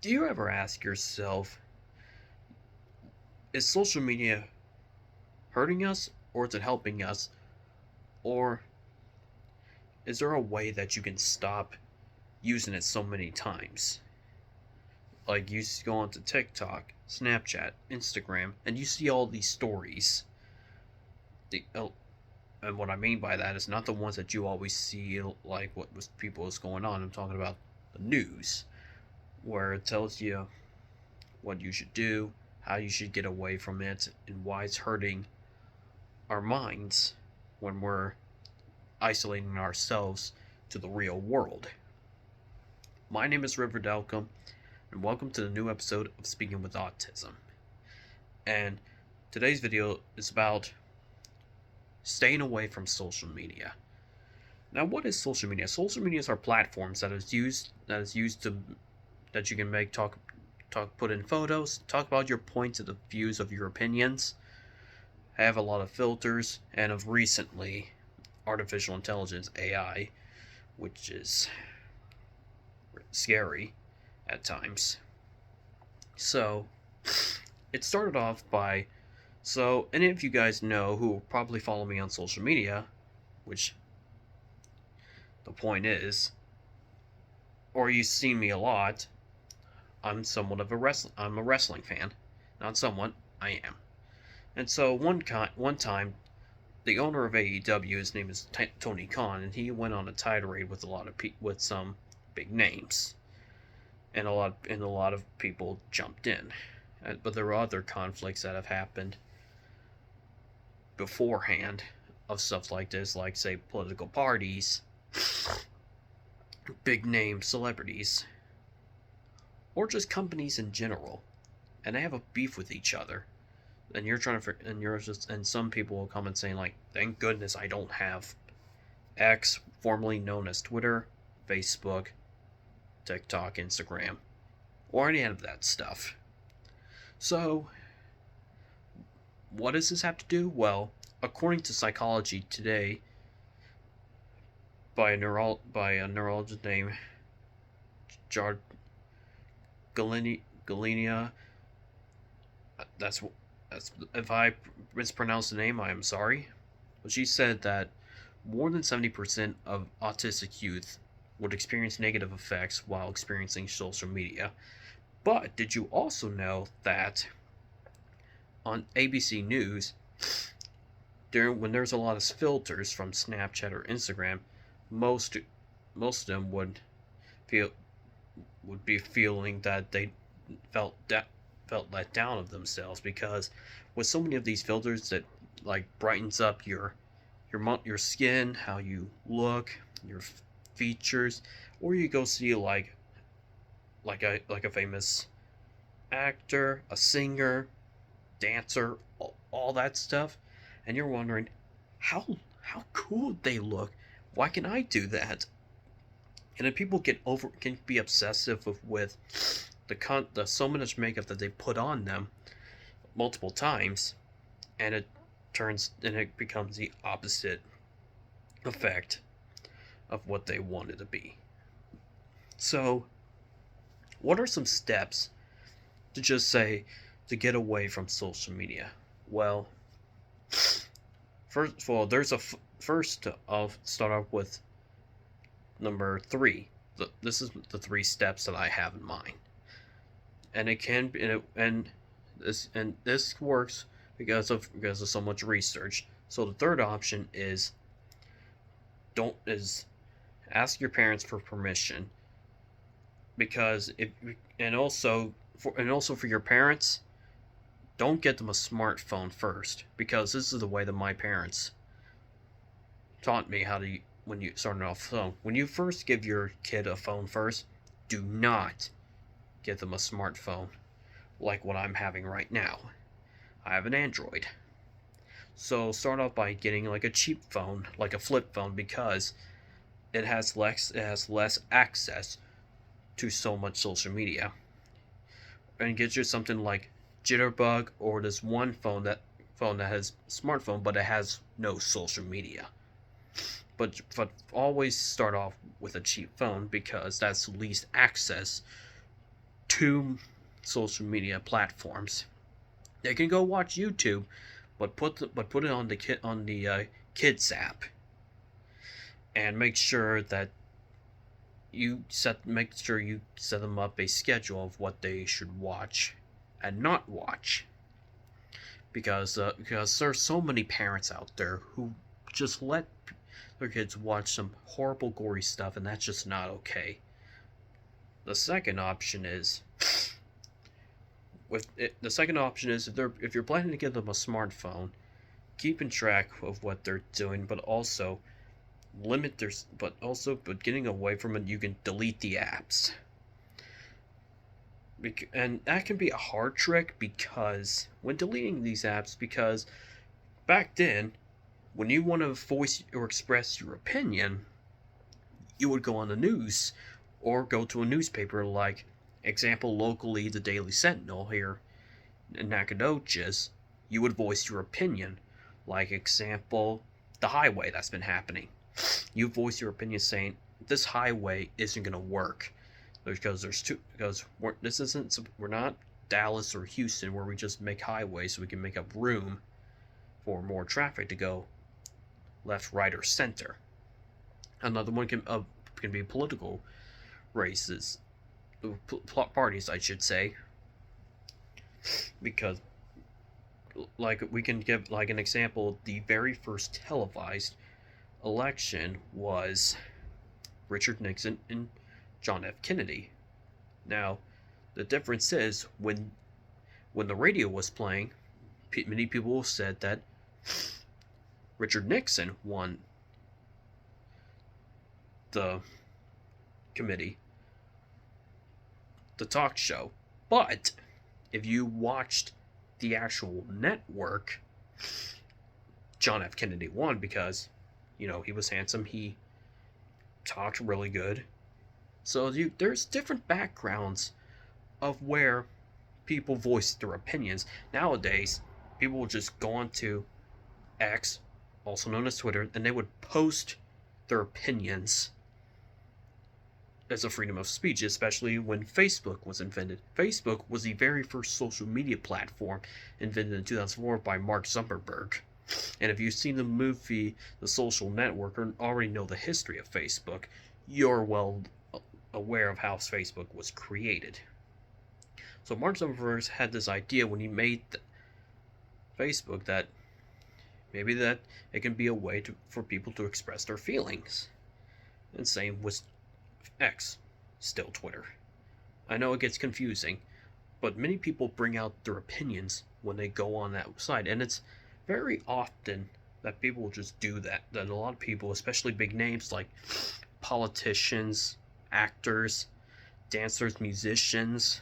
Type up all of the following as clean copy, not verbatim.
Do you ever ask yourself, is social media hurting us or is it helping us? Or is there a way that you can stop using it so many times? Like you go onto TikTok, Snapchat, Instagram, and you see all these stories. And what I mean by that is not the ones that you always see, like what was people is going on. I'm talking about the news, where it tells you what you should do, how you should get away from it, and why it's hurting our minds when we're isolating ourselves to the real world. My name is River Delcom, and welcome to the new episode of Speaking with Autism. And today's video is about staying away from social media. Now, what is social media? Social media are platforms that you can make put in photos, talk about your points of the views of your opinions, have a lot of filters, and of recently artificial intelligence AI, which is scary at times. So it started off by, so any of you guys know who probably follow me on social media, which the point is, or you've seen me a lot, I'm a wrestling fan. Not somewhat, I am. And so one time, the owner of AEW, his name is Tony Khan, and he went on a tirade with with some big names, and a lot of people jumped in. But there were other conflicts that have happened beforehand of stuff like this, like say political parties, big name celebrities, or just companies in general, and they have a beef with each other. And and some people will come and say like, thank goodness I don't have X, formerly known as Twitter, Facebook, TikTok, Instagram, or any of that stuff. So, what does this have to do? Well, according to Psychology Today, by a neurologist named Jard Galenia, that's if I mispronounce the name, I am sorry. But she said that more than 70% of autistic youth would experience negative effects while experiencing social media. But did you also know that on ABC News, when there's a lot of filters from Snapchat or Instagram, most of them would be feeling that they felt let down of themselves, because with so many of these filters that like brightens up your skin, how you look, your features, or you go see like a famous actor, a singer, dancer, all that stuff, and you're wondering how cool they look. Why can I do that? And then people can be obsessive with the so much makeup that they put on them multiple times, and it becomes the opposite effect of what they wanted to be. So, what are some steps to get away from social media? Well, first of all, I'll start off with number 3. This is the 3 steps that I have in mind, and this works because of so much research. So the third option is ask your parents for permission, because also for your parents, don't get them a smartphone first, because this is the way that my parents taught me how to. When you started off phone, when you first give your kid a phone first, do not get them a smartphone like what I'm having right now. I have an Android. So start off by getting like a cheap phone, like a flip phone, because it has less access to so much social media. And get you something like Jitterbug, or this one phone that has smartphone but it has no social media. But always start off with a cheap phone, because that's least access two social media platforms. They can go watch YouTube, but put it on the kids app, and make sure you set them up a schedule of what they should watch and not watch, because there's so many parents out there who just let their kids watch some horrible gory stuff, and that's just not okay. The second option is if you're planning to give them a smartphone, keeping track of what they're doing, but also getting away from it, you can delete the apps. And that can be a hard trick, because when deleting these apps, because back then, when you want to voice or express your opinion, you would go on the news or go to a newspaper, like, example, locally, the Daily Sentinel here in Nacogdoches. You would voice your opinion, like, example, the highway that's been happening. You voice your opinion saying this highway isn't going to work because we're not Dallas or Houston where we just make highways so we can make up room for more traffic to go left, right, or center. Another one can be political races, parties, I should say, because, like, we can give, like, an example. The very first televised election was Richard Nixon and John F. Kennedy. Now, the difference is when the radio was playing, many people said that Richard Nixon won the committee, the talk show. But if you watched the actual network, John F. Kennedy won because, he was handsome, he talked really good. So there's different backgrounds of where people voice their opinions. Nowadays, people will just go onto X, also known as Twitter, and they would post their opinions as a freedom of speech, especially when Facebook was invented. Facebook was the very first social media platform invented in 2004 by Mark Zuckerberg. And if you've seen the movie The Social Network or already know the history of Facebook, you're well aware of how Facebook was created. So Mark Zuckerberg had this idea when he made Facebook that maybe that it can be a way for people to express their feelings. And same with X, still Twitter. I know it gets confusing, but many people bring out their opinions when they go on that site, and it's very often that people will just do that. That a lot of people, especially big names like politicians, actors, dancers, musicians,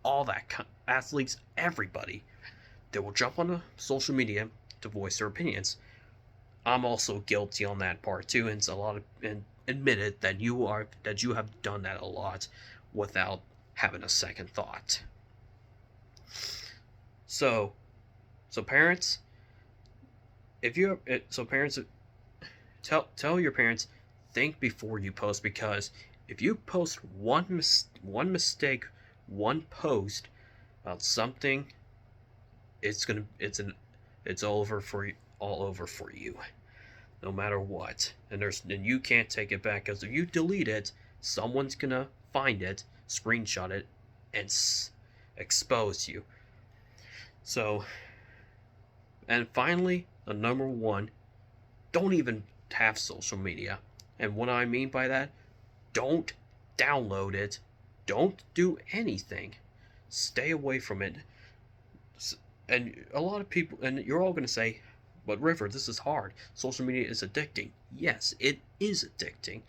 all that athletes, everybody, they will jump on social media to voice their opinions. I'm also guilty on that part too, and admitted that you have done that a lot without having a second thought. So parents, tell your parents, think before you post, because if you post one mistake, one post about something, it's all over for you, no matter what. And you can't take it back, because if you delete it, someone's gonna find it, screenshot it, and expose you. So, and finally, the number one, don't even have social media. And what I mean by that, don't download it, don't do anything, stay away from it. And a lot of people, and you're all going to say, but River, this is hard, social media is addicting. Yes, it is addicting,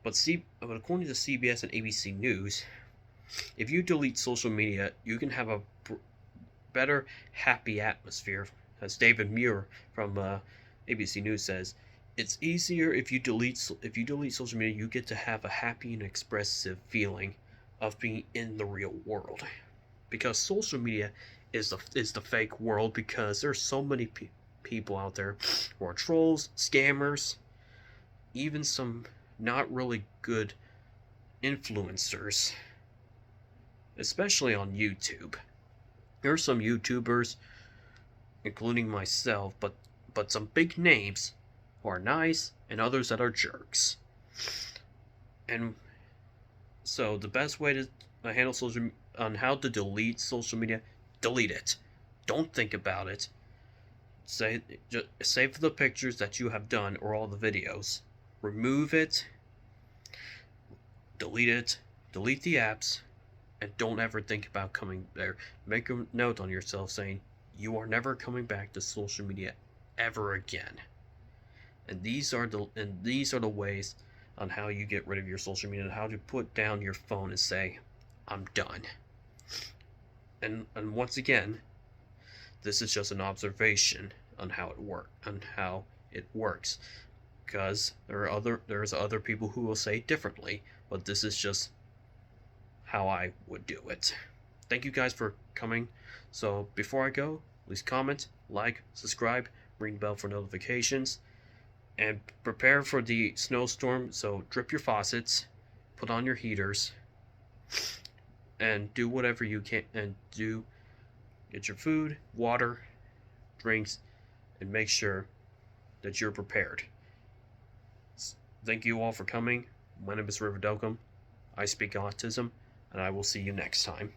but according to CBS and ABC News, if you delete social media, you can have a better, happy atmosphere. As David Muir from ABC News says, it's easier if you delete social media. You get to have a happy and expressive feeling of being in the real world, because social media is the fake world, because there's so many people out there who are trolls, scammers, even some not really good influencers. especially on YouTube. There are some YouTubers, including myself, but some big names who are nice and others that are jerks. And so the best way to handle social on how to delete social media, delete it. Don't think about it. Just save the pictures that you have done or all the videos. Remove it. Delete it. Delete the apps. And don't ever think about coming there. Make a note on yourself saying you are never coming back to social media ever again. And these are the ways on how you get rid of your social media and how to put down your phone and say, I'm done. And once again, this is just an observation on how it works. Because there's other people who will say differently, but this is just how I would do it. Thank you guys for coming. So before I go, please comment, like, subscribe, ring the bell for notifications, and prepare for the snowstorm. So drip your faucets, put on your heaters, and do whatever you can, and get your food, water, drinks, and make sure that you're prepared. Thank you all for coming. My name is River Delcom. I speak autism, and I will see you next time.